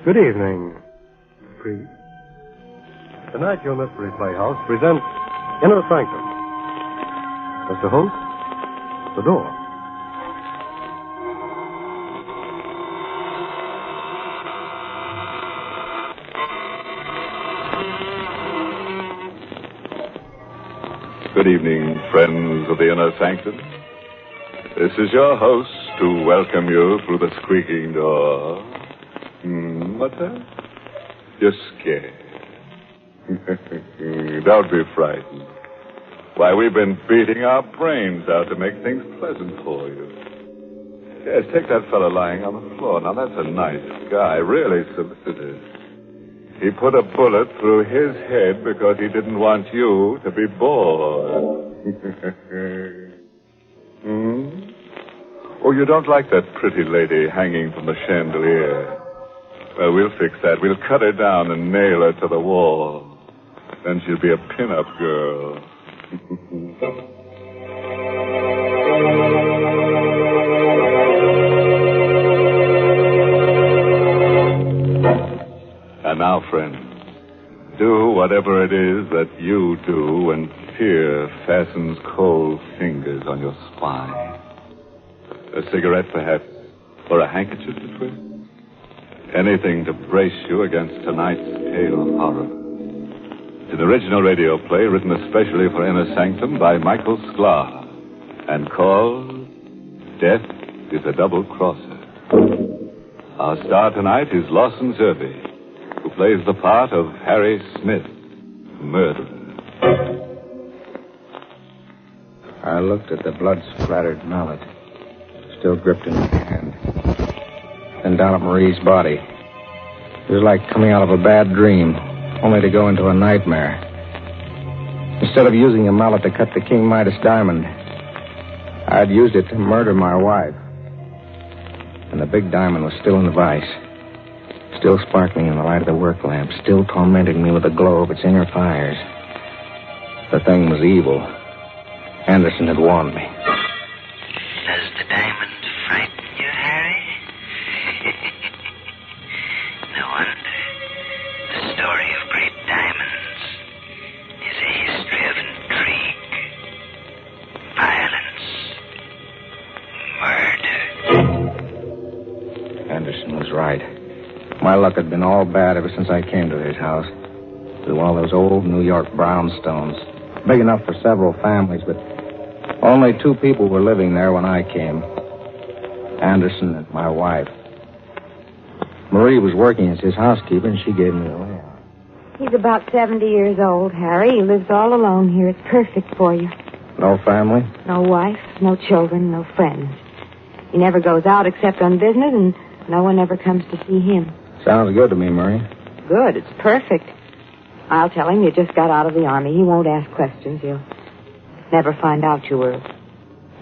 Good evening, Priest. Tonight, your Mystery Playhouse presents Inner Sanctum. Mr. Holt, the door. Good evening, friends of the Inner Sanctum. This is your host to welcome you through the squeaking door. What's that? You're scared. Don't be frightened. Why, we've been beating our brains out to make things pleasant for you. Yes, take that fellow lying on the floor. Now, that's a nice guy, really solicitous. He put a bullet through his head because he didn't want you to be bored. Oh, you don't like that pretty lady hanging from the chandelier? Well, we'll fix that. We'll cut her down and nail her to the wall. Then she'll be a pin-up girl. And now, friends, do whatever it is that you do when fear fastens cold fingers on your spine. A cigarette, perhaps, or a handkerchief to twist? Anything to brace you against tonight's pale horror. An original radio play written especially for Inner Sanctum by Michael Sklar and called Death is a Double Crosser. Our star tonight is Lawson Zerbe, who plays the part of Harry Smith, murderer. I looked at the blood-splattered mallet, still gripped in my hand. Then down at Marie's body. It was like coming out of a bad dream, only to go into a nightmare. Instead of using a mallet to cut the King Midas diamond, I had used it to murder my wife. And the big diamond was still in the vise, still sparkling in the light of the work lamp, still tormenting me with the glow of its inner fires. The thing was evil. Anderson had warned me. Does the diamond frighten you, Harry? No wonder. The story of great diamonds is a history of intrigue, violence, murder. Anderson was right. My luck had been all bad ever since I came to his house. It was one of those old New York brownstones, big enough for several families, but only 2 people were living there when I came. Anderson and my wife. Marie was working as his housekeeper, and she gave me a layout. He's about 70 years old, Harry. He lives all alone here. It's perfect for you. No family? No wife, no children, no friends. He never goes out except on business, and no one ever comes to see him. Sounds good to me, Marie. Good. It's perfect. I'll tell him you just got out of the army. He won't ask questions. He'll never find out you were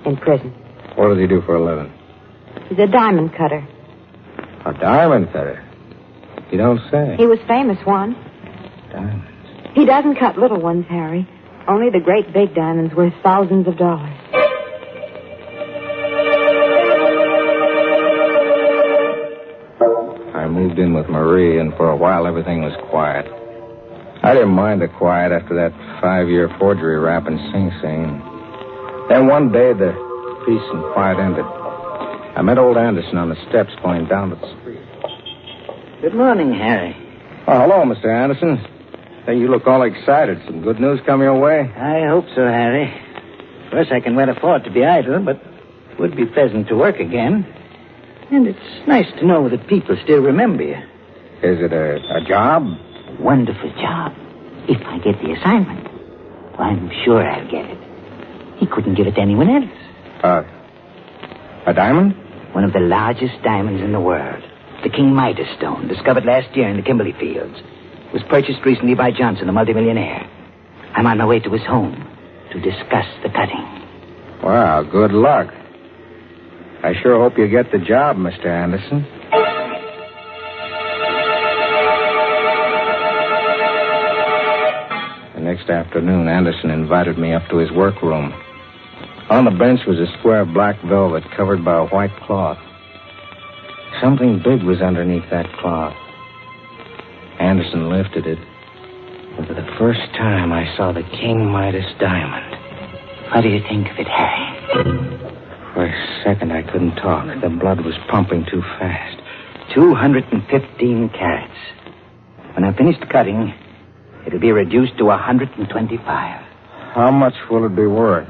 in prison. What does he do for a living? He's a diamond cutter. A diamond cutter? You don't say. He was famous once. Diamonds. He doesn't cut little ones, Harry. Only the great big diamonds worth thousands of dollars. I moved in with Marie, and for a while everything was quiet. I didn't mind the quiet after that 5-year forgery rap in Sing Sing. Then one day the peace and quiet ended. I met old Anderson on the steps going down to the street. Good morning, Harry. Oh, hello, Mr. Anderson. Hey, you look all excited. Some good news come your way? I hope so, Harry. Of course, I can well afford to be idle, but it would be pleasant to work again. And it's nice to know that people still remember you. Is it a job? Wonderful job. If I get the assignment. Well, I'm sure I'll get it. He couldn't give it to anyone else. A diamond? One of the largest diamonds in the world. The King Midas stone, discovered last year in the Kimberley Fields. Was purchased recently by Johnson, the multimillionaire. I'm on my way to his home to discuss the cutting. Well, good luck. I sure hope you get the job, Mr. Anderson. The next afternoon, Anderson invited me up to his workroom. On the bench was a square of black velvet covered by a white cloth. Something big was underneath that cloth. Anderson lifted it. And for the first time, I saw the King Midas diamond. What do you think of it, Harry? For a second, I couldn't talk. The blood was pumping too fast. 215 carats. When I'm finished cutting, it'll be reduced to 125. How much will it be worth?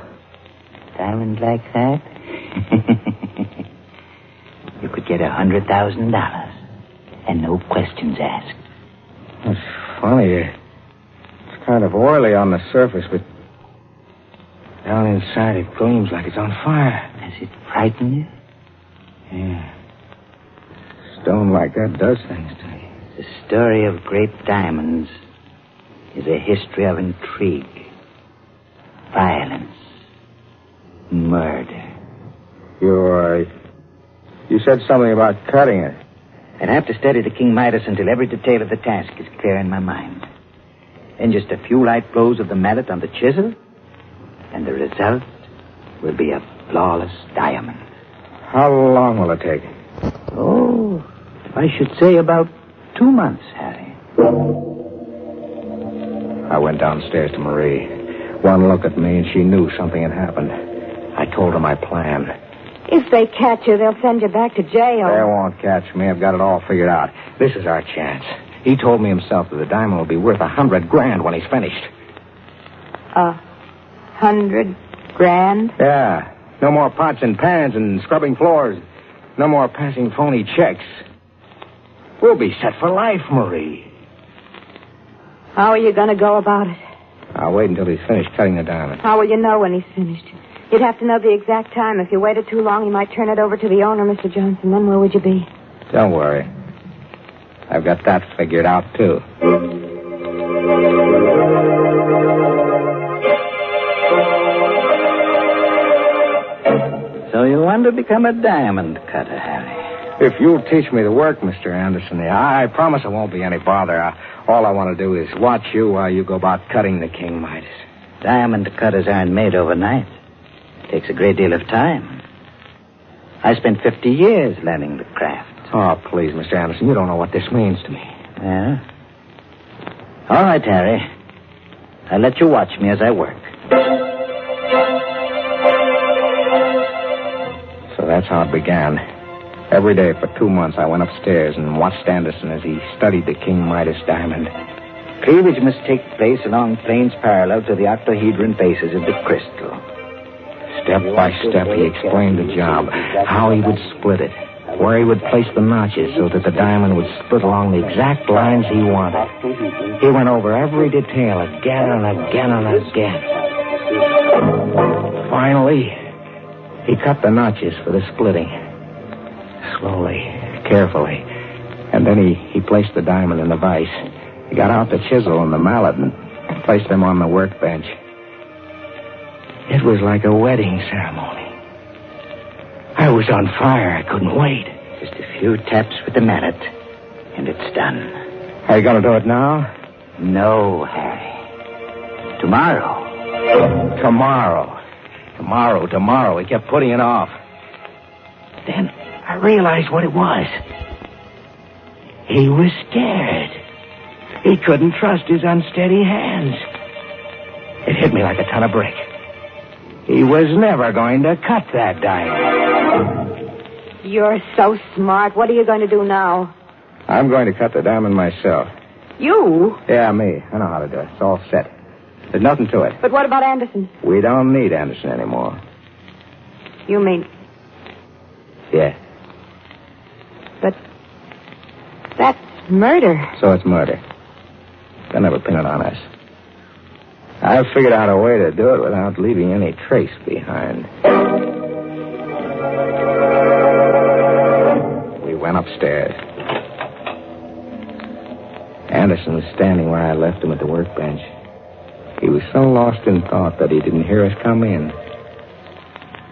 Diamond like that? You could get $100,000. And no questions asked. That's funny. It's kind of oily on the surface, but down inside it gleams like it's on fire. Does it frighten you? Yeah. Stone like that does things to me. The story of great diamonds is a history of intrigue, violence, murder. You said something about cutting it. I'd have to study the King Midas until every detail of the task is clear in my mind. Then just a few light blows of the mallet on the chisel, and the result will be a flawless diamond. How long will it take? Oh, I should say about 2 months, Harry. I went downstairs to Marie. One look at me, and she knew something had happened. I told her my plan. If they catch you, they'll send you back to jail. They won't catch me. I've got it all figured out. This is our chance. He told me himself that the diamond will be worth $100,000 when he's finished. $100,000? Yeah. No more pots and pans and scrubbing floors. No more passing phony checks. We'll be set for life, Marie. How are you going to go about it? I'll wait until he's finished cutting the diamond. How will you know when he's finished? You'd have to know the exact time. If you waited too long, he might turn it over to the owner, Mr. Johnson. Then where would you be? Don't worry. I've got that figured out, too. So you want to become a diamond cutter, Harry? If you'll teach me the work, Mr. Anderson, I promise it won't be any bother. All I want to do is watch you while you go about cutting the King Midas. Diamond cutters aren't made overnight. It takes a great deal of time. I spent 50 years learning the craft. Oh, please, Mr. Anderson, you don't know what this means to me. Yeah? All right, Harry. I'll let you watch me as I work. So that's how it began. Every day for 2 months, I went upstairs and watched Anderson as he studied the King Midas diamond. Cleavage must take place along planes parallel to the octahedron faces of the crystal. Step by step, he explained the job, how he would split it, where he would place the notches so that the diamond would split along the exact lines he wanted. He went over every detail again and again and again. Finally, he cut the notches for the splitting. Slowly, carefully. And then he placed the diamond in the vise. He got out the chisel and the mallet and placed them on the workbench. It was like a wedding ceremony. I was on fire. I couldn't wait. Just a few taps with the mallet, and it's done. Are you going to do it now? No, Harry. Tomorrow. Tomorrow. He kept putting it off. Then I realized what it was. He was scared. He couldn't trust his unsteady hands. It hit me like a ton of brick. He was never going to cut that diamond. You're so smart. What are you going to do now? I'm going to cut the diamond myself. You? Yeah, me. I know how to do it. It's all set. There's nothing to it. But what about Anderson? We don't need Anderson anymore. You mean... Yeah. But that's murder. So it's murder. They'll never pin it on us. I've figured out a way to do it without leaving any trace behind. We went upstairs. Anderson was standing where I left him at the workbench. He was so lost in thought that he didn't hear us come in.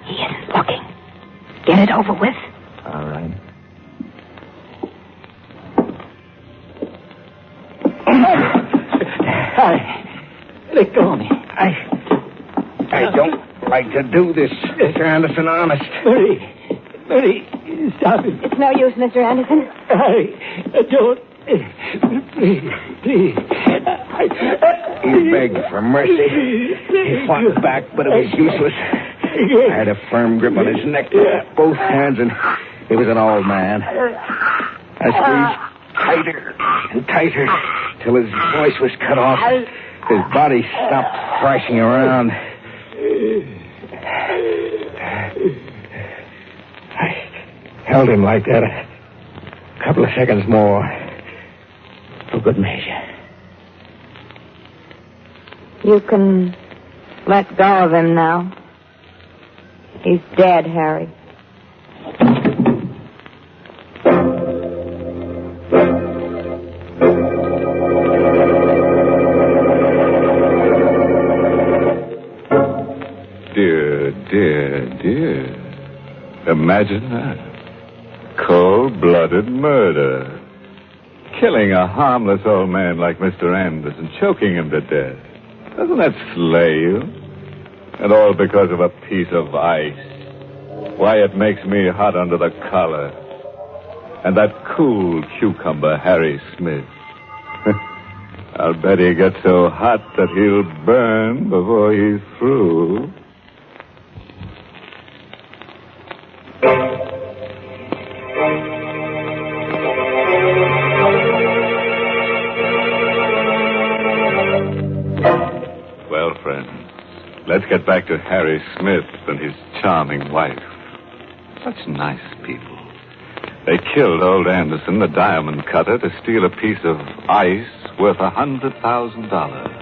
He isn't looking. Get it over with. All right. Let go of me. I don't like to do this, Mr. Anderson, honest. Marie, stop it. It's no use, Mr. Anderson. I don't Please. He begged for mercy. He fought back, but it was useless. I had a firm grip on his neck with both hands, and he was an old man. I squeezed tighter and tighter till his voice was cut off. His body stopped thrashing around. I held him like that a couple of seconds more for good measure. You can let go of him now. He's dead, Harry. Dear. Imagine that. Cold-blooded murder. Killing a harmless old man like Mr. Anderson, choking him to death. Doesn't that slay you? And all because of a piece of ice. Why, it makes me hot under the collar. And that cool cucumber, Harry Smith. I'll bet he gets so hot that he'll burn before he's through. Well, friends, let's get back to Harry Smith and his charming wife. Such nice people. They killed old Anderson, the diamond cutter, to steal a piece of ice worth $100,000.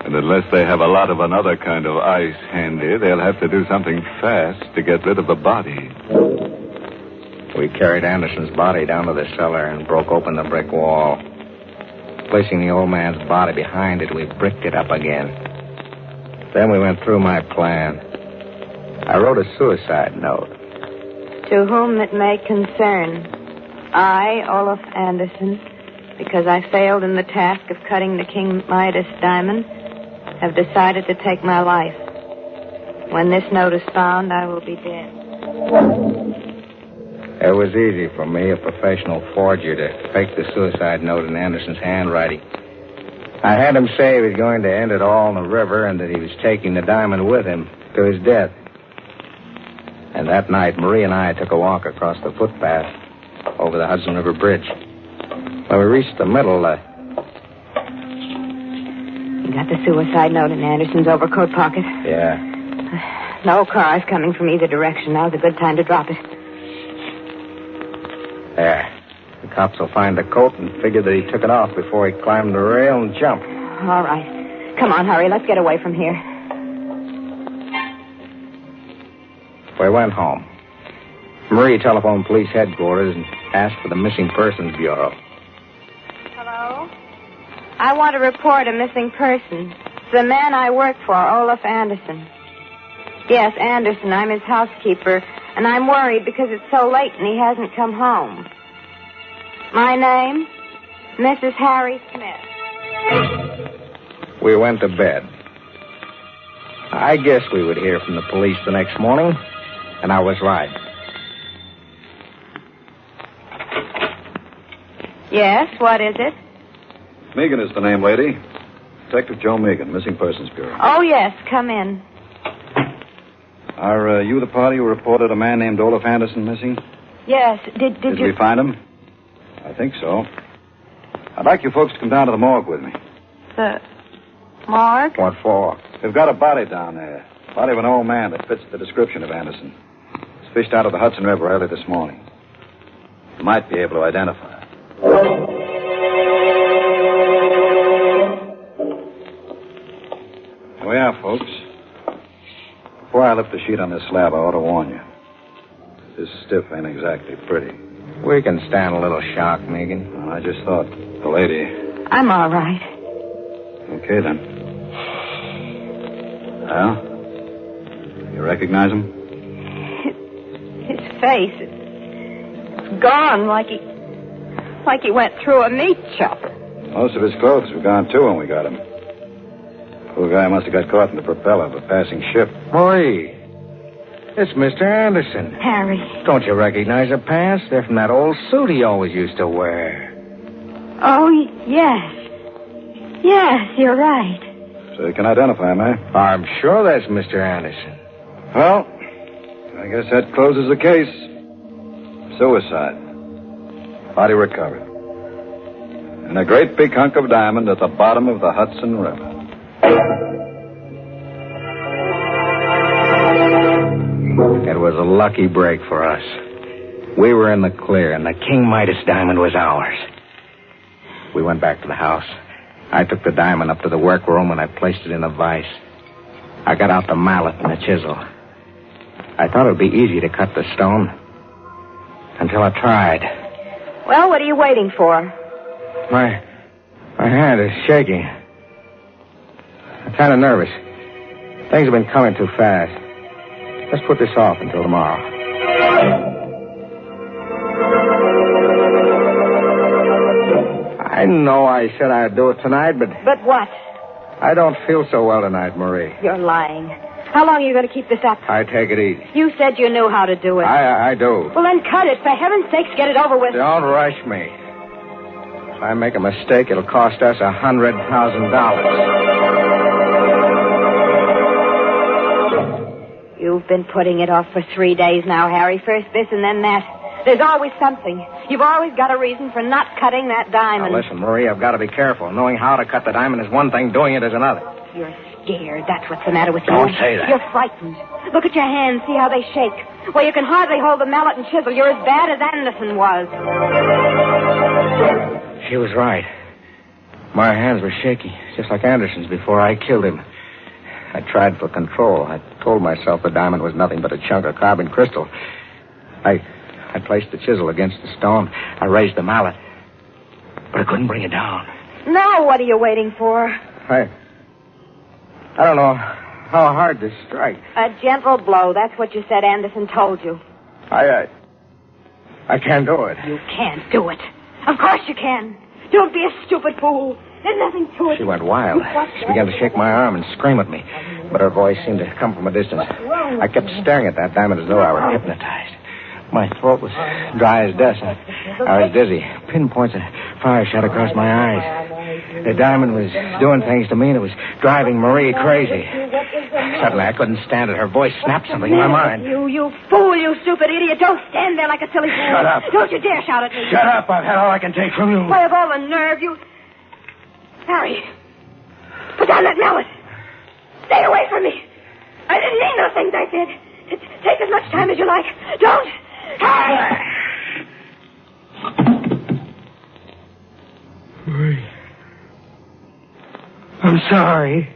And unless they have a lot of another kind of ice handy, they'll have to do something fast to get rid of the body. We carried Anderson's body down to the cellar and broke open the brick wall. Placing the old man's body behind it, we bricked it up again. Then we went through my plan. I wrote a suicide note. To whom it may concern, I, Olaf Anderson, because I failed in the task of cutting the King Midas diamond, have decided to take my life. When this note is found, I will be dead. It was easy for me, a professional forger, to fake the suicide note in Anderson's handwriting. I had him say he was going to end it all in the river and that he was taking the diamond with him to his death. And that night, Marie and I took a walk across the footpath over the Hudson River Bridge. When we reached the middle, You got the suicide note in Anderson's overcoat pocket? Yeah. No cars coming from either direction. Now's a good time to drop it. There. The cops will find the coat and figure that he took it off before he climbed the rail and jumped. All right. Come on, hurry. Let's get away from here. We went home. Marie telephoned police headquarters and asked for the Missing Persons Bureau. Hello? I want to report a missing person. It's the man I work for, Olaf Anderson. Yes, Anderson. I'm his housekeeper, and I'm worried because it's so late and he hasn't come home. My name? Mrs. Harry Smith. We went to bed. I guess we would hear from the police the next morning, and I was right. Yes, what is it? Megan is the name, lady. Detective Joe Megan, Missing Persons Bureau. Oh, yes, come in. Are you the party who reported a man named Olaf Anderson missing? Yes, did Did you... we find him? I think so. I'd like you folks to come down to the morgue with me. The morgue? What for? We've got a body down there. Body of an old man that fits the description of Anderson. It's fished out of the Hudson River early this morning. You might be able to identify it. Here we are, folks. Before I lift the sheet on this slab, I ought to warn you. This stiff ain't exactly pretty. We can stand a little shock, Megan. Well, I just thought the lady... I'm all right. Okay, then. Well? You recognize him? His face, it's gone like he went through a meat chopper. Most of his clothes were gone, too, when we got him. Poor guy must have got caught in the propeller of a passing ship. Marie, It's Mr. Anderson. Harry. Don't you recognize the pants? They're from that old suit he always used to wear. Oh, yes. Yes, you're right. So you can identify him, eh? I'm sure that's Mr. Anderson. Well, I guess that closes the case. Suicide. Body recovered. And a great big hunk of diamond at the bottom of the Hudson River. It was a lucky break for us. We were in the clear, and the King Midas diamond was ours. We went back to the house. I took the diamond up to the workroom, and I placed it in a vise. I got out the mallet and the chisel. I thought it would be easy to cut the stone. Until I tried. Well, what are you waiting for? My hand is shaking. I'm kind of nervous. Things have been coming too fast. Let's put this off until tomorrow. I know I said I'd do it tonight, but... But what? I don't feel so well tonight, Marie. You're lying. How long are you going to keep this up? I take it easy. You said you knew how to do it. I do. Well, then cut it. For heaven's sakes, get it over with. Don't rush me. If I make a mistake, it'll cost us $100,000. You've been putting it off for 3 days now, Harry. First this and then that. There's always something. You've always got a reason for not cutting that diamond. Now, listen, Marie, I've got to be careful. Knowing how to cut the diamond is one thing. Doing it is another. You're scared. That's what's the matter with you. Don't say that. You're frightened. Look at your hands. See how they shake. Well, you can hardly hold the mallet and chisel. You're as bad as Anderson was. She was right. My hands were shaky, just like Anderson's before I killed him. I tried for control. I told myself the diamond was nothing but a chunk of carbon crystal. I placed the chisel against the stone. I raised the mallet. But I couldn't bring it down. Now what are you waiting for? I don't know how hard to strike. A gentle blow. That's what you said Anderson told you. I can't do it. You can't do it. Of course you can. Don't be a stupid fool. There's nothing to it. She went wild. She began to shake my arm and scream at me. But her voice seemed to come from a distance. I kept staring at that diamond as though I were hypnotized. My throat was dry as dust. I was dizzy. Pinpoints of fire shot across my eyes. The diamond was doing things to me, and it was driving Marie crazy. Suddenly, I couldn't stand it. Her voice snapped something in my mind. You fool, you stupid idiot. Don't stand there like a silly fool. Shut up. Don't you dare shout at me. Shut up. I've had all I can take from you. Why, of all the nerve, you... Harry, put down that mallet. Stay away from me. I didn't mean those things I said. Take as much time as you like. Don't... Harry! Marie. I'm sorry.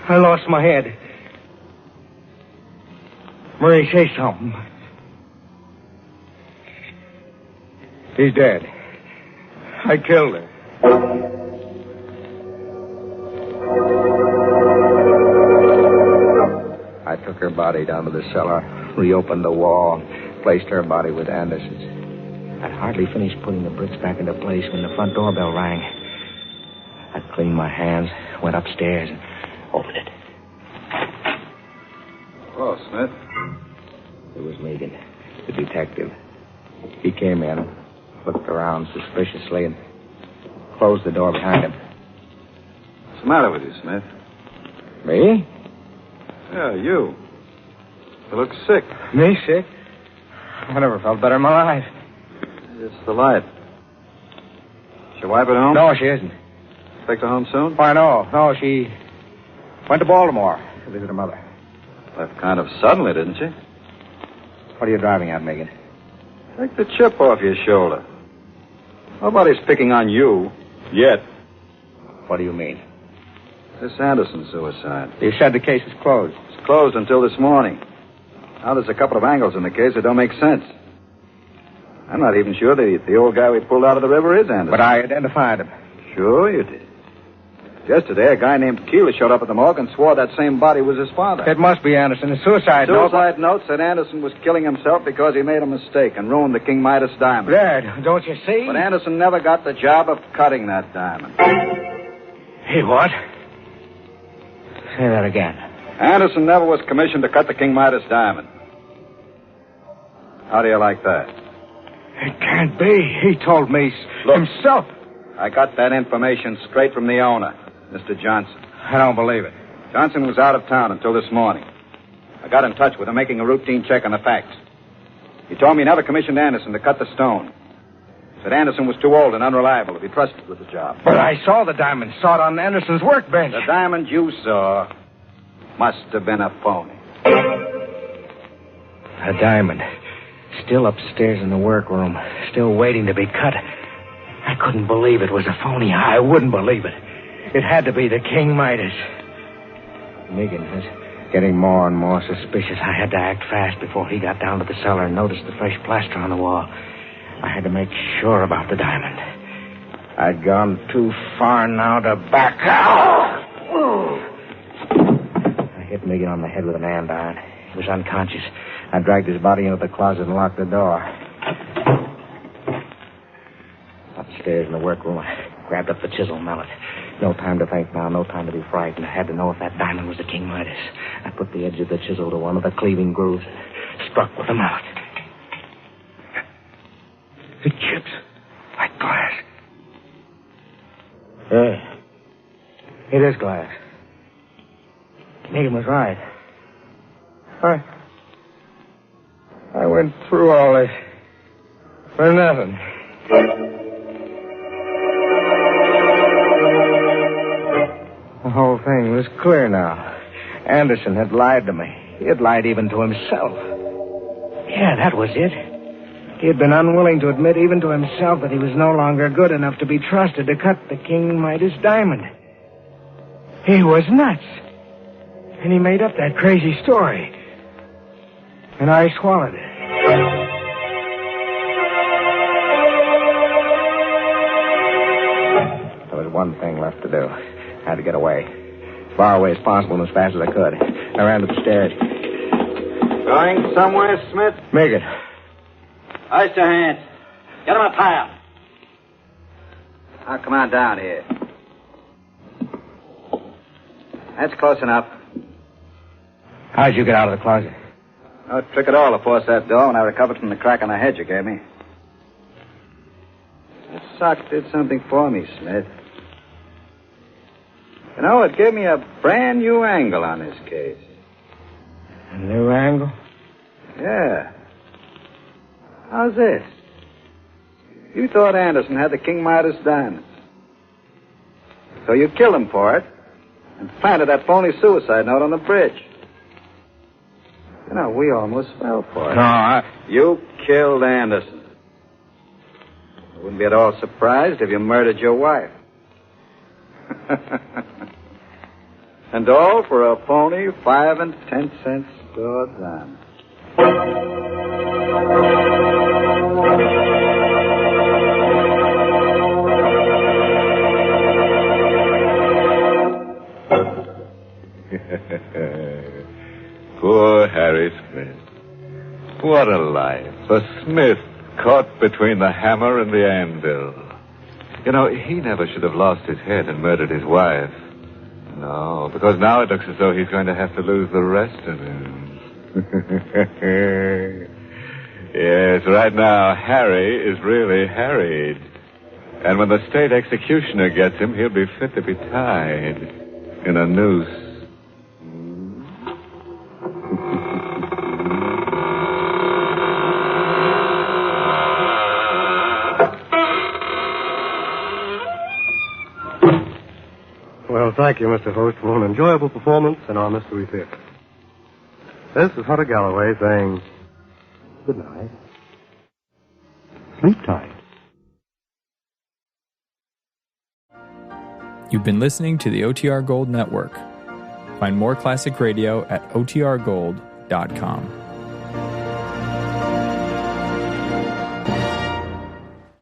I lost my head. Marie, say something. He's dead. I killed her. I took her body down to the cellar, reopened the wall, and placed her body with Anderson's. I'd hardly finished putting the bricks back into place when the front doorbell rang. I cleaned my hands, went upstairs, and opened it. Hello, Smith. It was Megan, the detective. He came in, looked around suspiciously, and closed the door behind him. What's the matter with you, Smith? Me? Yeah, you. You look sick. Me sick? I never felt better in my life. It's the light. Is your wife at home? No, she isn't. Expect her home soon? Why, no. No, she went to Baltimore to visit her mother. Left kind of suddenly, didn't she? What are you driving at, Megan? Take the chip off your shoulder. Nobody's picking on you. Yet. What do you mean? This Anderson suicide. You said the case is closed. It's closed until this morning. Now there's a couple of angles in the case that don't make sense. I'm not even sure the old guy we pulled out of the river is Anderson. But I identified him. Sure you did. Yesterday, a guy named Keeler showed up at the morgue and swore that same body was his father. It must be Anderson. The suicide note. Suicide note said Anderson was killing himself because he made a mistake and ruined the King Midas diamond. Dad, don't you see? But Anderson never got the job of cutting that diamond. He what? Say that again. Anderson never was commissioned to cut the King Midas diamond. How do you like that? It can't be. He told me himself. I got that information straight from the owner, Mr. Johnson. I don't believe it. Johnson was out of town until this morning. I got in touch with him, making a routine check on the facts. He told me he never commissioned Anderson to cut the stone. Said Anderson was too old and unreliable to be trusted with the job. But I saw the diamond. Saw it on Anderson's workbench. The diamond you saw must have been a phony. A diamond. Still upstairs in the workroom. Still waiting to be cut. I couldn't believe it was a phony. I wouldn't believe it. It had to be the King Midas. Megan was getting more and more suspicious. I had to act fast before he got down to the cellar and noticed the fresh plaster on the wall. I had to make sure about the diamond. I'd gone too far now to back out. I hit Megan on the head with an andiron. He was unconscious. I dragged his body into the closet and locked the door. Upstairs in the workroom, I grabbed up the chisel mallet. No time to think now, no time to be frightened. I had to know if that diamond was the King Midas. I put the edge of the chisel to one of the cleaving grooves and struck with the mallet. It chips like glass. Yeah. It is glass. Megan was right. I went through all this for nothing. The whole thing was clear now. Anderson had lied to me. He had lied even to himself. Yeah, that was it. He had been unwilling to admit even to himself that he was no longer good enough to be trusted to cut the King Midas diamond. He was nuts. And he made up that crazy story. And I swallowed it. There was one thing left to do. I had to get away. As far away as possible and as fast as I could. I ran to the stairs. Going somewhere, Smith? Megan. Hoist your hands. Get him a pile. Now, come on down here. That's close enough. How'd you get out of the closet? No trick at all to force that door when I recovered from the crack on the head you gave me. That sock did something for me, Smith. You know, it gave me a brand new angle on this case. A new angle? Yeah. How's this? You thought Anderson had the King Midas diamonds. So you killed him for it and planted that phony suicide note on the bridge. You know, we almost fell for it. No, You killed Anderson. I wouldn't be at all surprised if you murdered your wife. And all for a phony 5 and 10 cent store diamond. Poor Harry Smith. What a life. A Smith caught between the hammer and the anvil. You know, he never should have lost his head and murdered his wife. No, because now it looks as though he's going to have to lose the rest of him. Yes, right now, Harry is really harried. And when the state executioner gets him, he'll be fit to be tied in a noose. Well, thank you, Mr. Host, for an enjoyable performance in our Mystery Theater. This is Hunter Galloway saying good night. Sleep tight. You've been listening to the OTR Gold Network. Find more classic radio at otrgold.com.